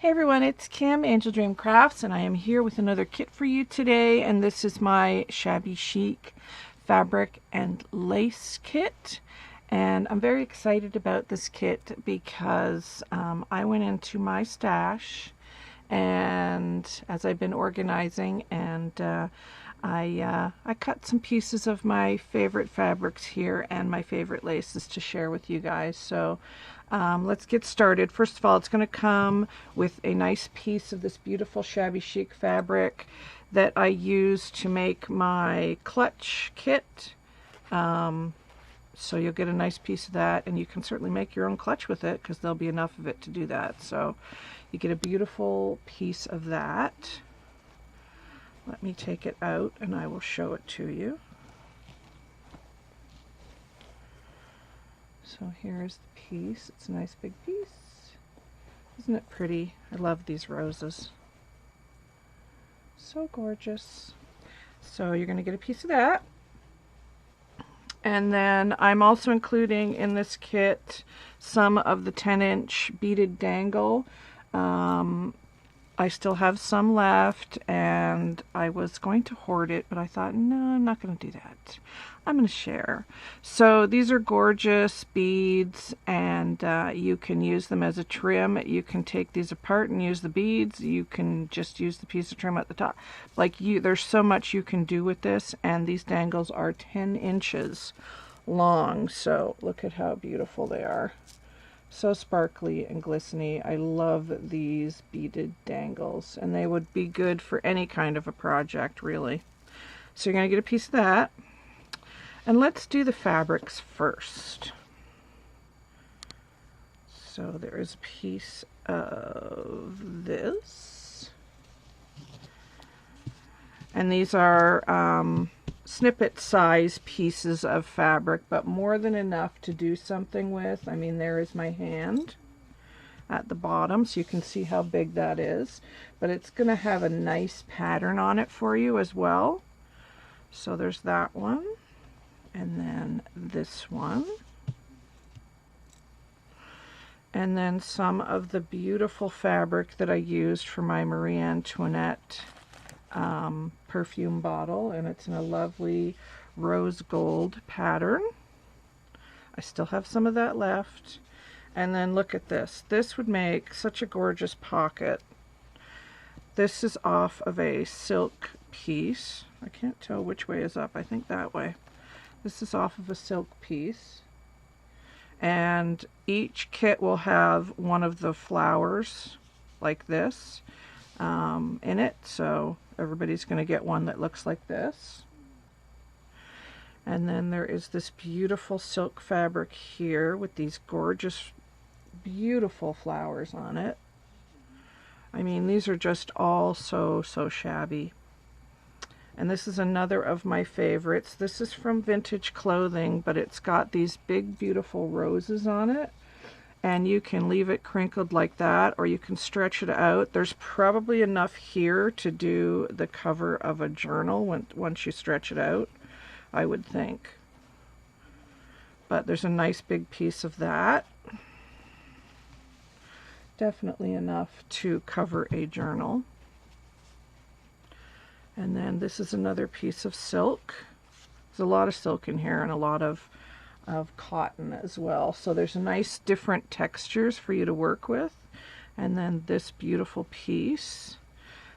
Hey everyone, it's Kim, Angeldreamcrafts, and I am here with another kit for you today, and this is my Shabby Chic fabric and lace kit. And I'm very excited about this kit because I went into my stash, and as I've been organizing, and I cut some pieces of my favorite fabrics here and my favorite laces to share with you guys. So let's get started. First of all, it's going to come with a nice piece of this beautiful Shabby Chic fabric that I use to make my clutch kit. So you'll get a nice piece of that, and you can certainly make your own clutch with it because there'll be enough of it to do that. So you get a beautiful piece of that. Let me take it out and I will show it to you. So here's the piece. It's a nice big piece. Isn't it pretty? I love these roses. So gorgeous. So you're going to get a piece of that. And then I'm also including in this kit some of the 10-inch beaded dangle. I still have some left, and I was going to hoard it, but I thought, no, I'm not going to do that. I'm going to share. So these are gorgeous beads, and you can use them as a trim. You can take these apart and use the beads. You can just use the piece of trim at the top. There's so much you can do with this, and these dangles are 10 inches long. So look at how beautiful they are. So sparkly and glistening. I love these beaded dangles, and they would be good for any kind of a project, really. So you're going to get a piece of that. And let's do the fabrics first. So there is a piece of this. And these are snippet size pieces of fabric, but more than enough to do something with. I mean, there is my hand at the bottom, so you can see how big that is. But it's going to have a nice pattern on it for you as well. So there's that one. And then this one. And then some of the beautiful fabric that I used for my Marie Antoinette perfume bottle, and it's in a lovely rose gold pattern. I still have some of that left. And then look at this. This would make such a gorgeous pocket. This is off of a silk piece. I can't tell which way is up. I think that way. This is off of a silk piece. And each kit will have one of the flowers like this in it. So everybody's going to get one that looks like this. And then there is this beautiful silk fabric here with these gorgeous, beautiful flowers on it. I mean, these are just all so shabby. And this is another of my favorites. This is from Vintage Clothing, but it's got these big, beautiful roses on it. And you can leave it crinkled like that, or you can stretch it out. There's probably enough here to do the cover of a journal once you stretch it out, I would think. But there's a nice big piece of that. Definitely enough to cover a journal. And then this is another piece of silk. There's a lot of silk in here and a lot of cotton as well. So there's nice different textures for you to work with. And then this beautiful piece.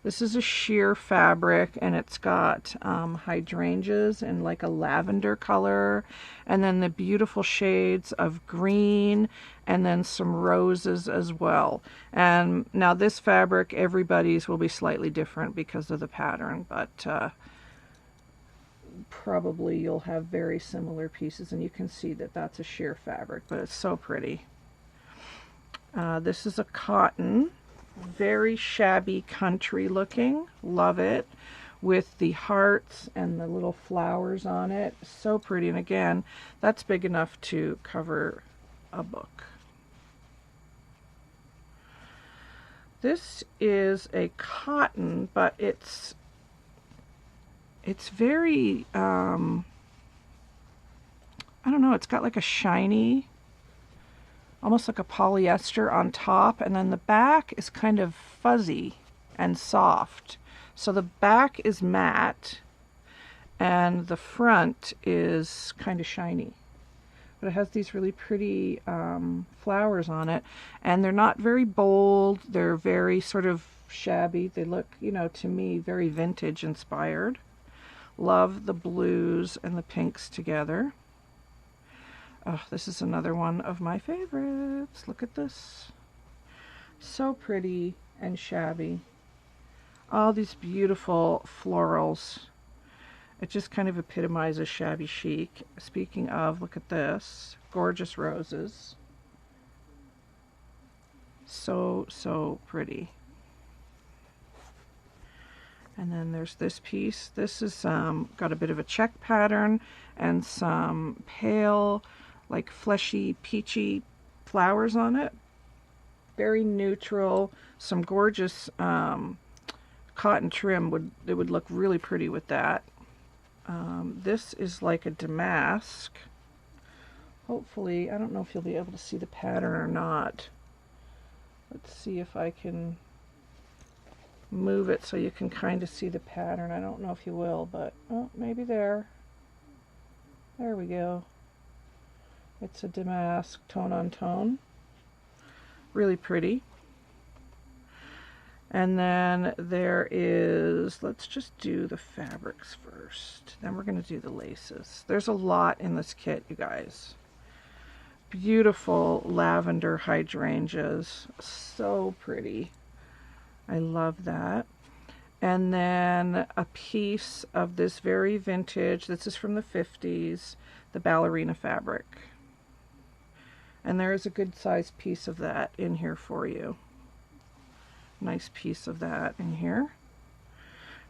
This is a sheer fabric, and it's got hydrangeas in like a lavender color, and then the beautiful shades of green, and then some roses as well. And now this fabric, everybody's will be slightly different because of the pattern, but probably you'll have very similar pieces, and you can see that that's a sheer fabric, but it's so pretty. This is a cotton. Very shabby country looking. Love it. With the hearts and the little flowers on it. So pretty. And again, that's big enough to cover a book. This is a cotton, but it's very, I don't know, it's got like a shiny almost like a polyester on top, and then the back is kind of fuzzy and soft. So the back is matte and the front is kind of shiny. But it has these really pretty flowers on it, and they're not very bold. They're very sort of shabby. They look, you know, to me, very vintage inspired. Love the blues and the pinks together. Oh, this is another one of my favorites. Look at this. So pretty and shabby. All these beautiful florals. It just kind of epitomizes shabby chic. Speaking of, look at this. Gorgeous roses. So, so pretty. And then there's this piece. This is got a bit of a check pattern and some pale, like fleshy, peachy flowers on it. Very neutral. Some gorgeous cotton trim. It would look really pretty with that. This is like a damask. Hopefully, I don't know if you'll be able to see the pattern or not. Let's see if I can move it so you can kind of see the pattern. I don't know if you will, but oh, maybe there. There we go. It's a damask tone on tone. Really pretty. And then there is, let's just do the fabrics first. Then we're going to do the laces. There's a lot in this kit, you guys. Beautiful lavender hydrangeas. So pretty. I love that. And then a piece of this very vintage, this is from the 50s, the ballerina fabric. And there is a good sized piece of that in here for you. Nice piece of that in here.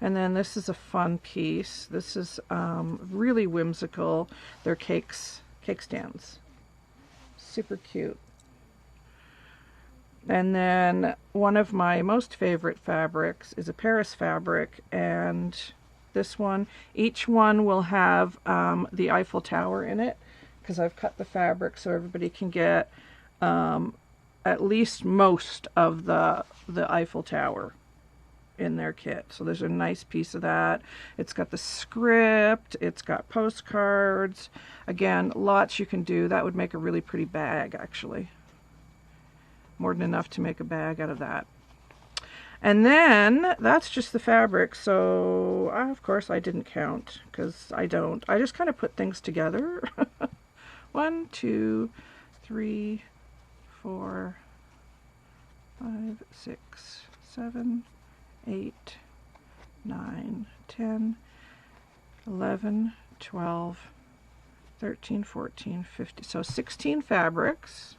And then this is a fun piece. This is really whimsical. They're cake stands. Super cute. And then one of my most favorite fabrics is a Paris fabric, and this one, each one will have the Eiffel Tower in it, because I've cut the fabric so everybody can get at least most of the Eiffel Tower in their kit. So there's a nice piece of that. It's got the script, it's got postcards. Again, lots you can do. That would make a really pretty bag, actually. More than enough to make a bag out of that. And then that's just the fabric. So of course I didn't count, because I don't. I just kind of put things together. 1, 2, 3, 4, 5, 6, 7, 8, 9, 10, 11, 12, 13, 14, 15. So 16 fabrics.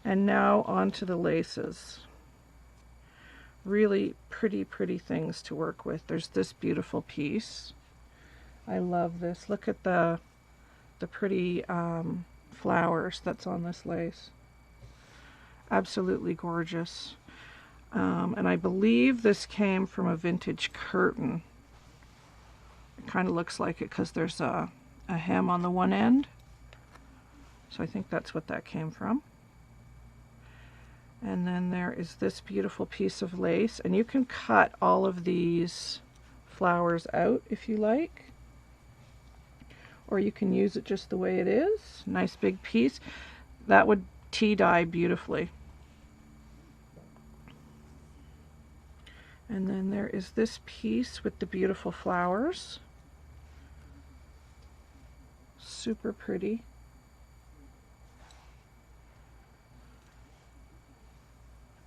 And now on to the laces. Really pretty, pretty things to work with. There's this beautiful piece. I love this. Look at the pretty flowers that's on this lace. Absolutely gorgeous. And I believe this came from a vintage curtain. It kind of looks like it because there's a hem on the one end. So I think that's what that came from. And then there is this beautiful piece of lace, and you can cut all of these flowers out if you like, or you can use it just the way it is. Nice big piece. That would tea dye beautifully. And then there is this piece with the beautiful flowers. Super pretty.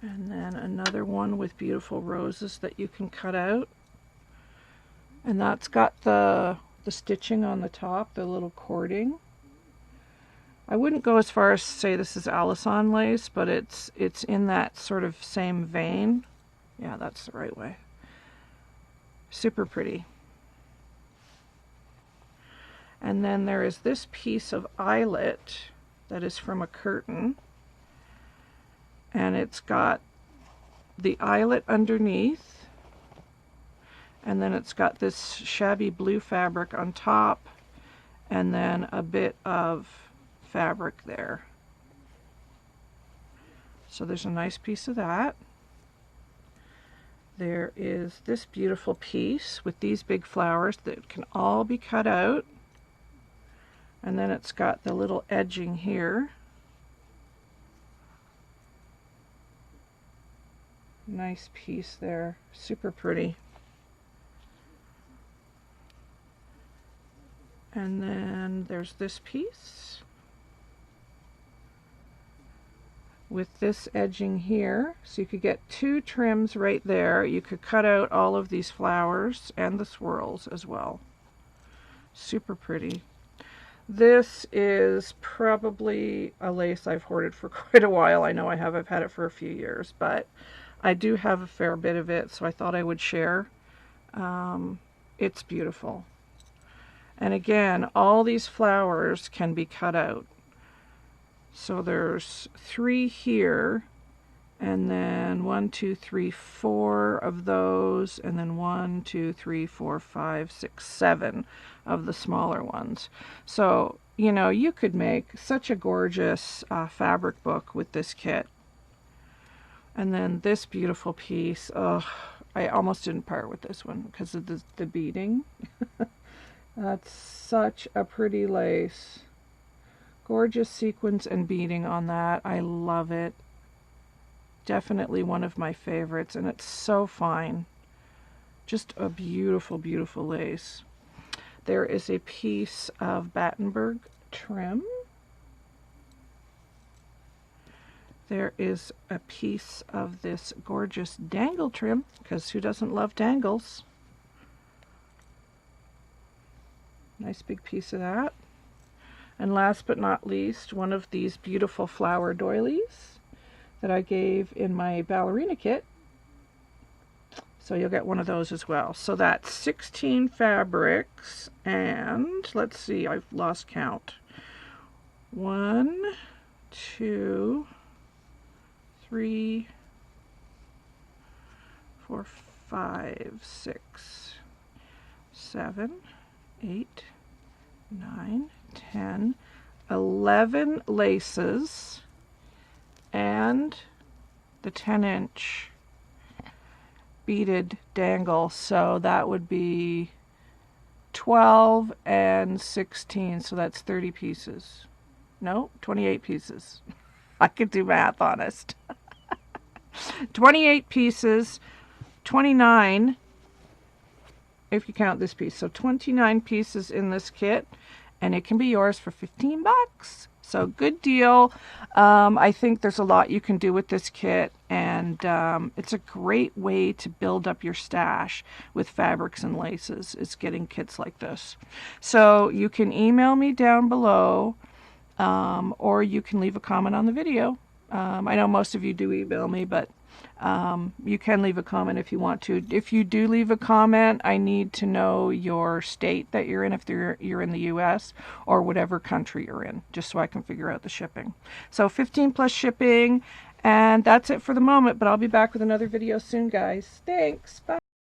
And then another one with beautiful roses that you can cut out. And that's got the stitching on the top, the little cording. I wouldn't go as far as to say this is Alisson lace, but it's in that sort of same vein. Yeah, that's the right way. Super pretty. And then there is this piece of eyelet that is from a curtain. And it's got the eyelet underneath, and then it's got this shabby blue fabric on top, and then a bit of fabric there. So there's a nice piece of that. There is this beautiful piece with these big flowers that can all be cut out. And then it's got the little edging here. Nice piece there, super pretty. And then there's this piece with this edging here, so you could get 2 trims right there. You could cut out all of these flowers and the swirls as well. Super pretty. This is probably a lace I've hoarded for quite a while. I know I have. I've had it for a few years, but I do have a fair bit of it, so I thought I would share. It's beautiful. And again, all these flowers can be cut out. So there's 3 here, and then 1, 2, 3, 4 of those, and then 1, 2, 3, 4, 5, 6, 7 of the smaller ones. So, you know, you could make such a gorgeous fabric book with this kit. And then this beautiful piece, oh, I almost didn't part with this one because of the beading. That's such a pretty lace. Gorgeous sequins and beading on that. I love it. Definitely one of my favorites, and it's so fine. Just a beautiful, beautiful lace. There is a piece of Battenberg trim. There is a piece of this gorgeous dangle trim, because who doesn't love dangles? Nice big piece of that. And last but not least, one of these beautiful flower doilies that I gave in my ballerina kit. So you'll get one of those as well. So that's 16 fabrics, and let's see, I've lost count. 1, 2, 3, 4, 5, 6, 7, 8, 9, 10, 11 laces, and the 10-inch beaded dangle. So that would be 12 and 16, so that's 30 pieces. No, 28 pieces. I could do math, honest. 28 pieces, 29 if you count this piece. So 29 pieces in this kit, and it can be yours for 15 bucks. So good deal. I think there's a lot you can do with this kit, and it's a great way to build up your stash with fabrics and laces, is getting kits like this. So you can email me down below, or you can leave a comment on the video. I know most of you do email me, but you can leave a comment if you want to. If you do leave a comment, I need to know your state that you're in, if you're in the US or whatever country you're in, just so I can figure out the shipping. So 15 plus shipping, and that's it for the moment, but I'll be back with another video soon, guys. Thanks. Bye.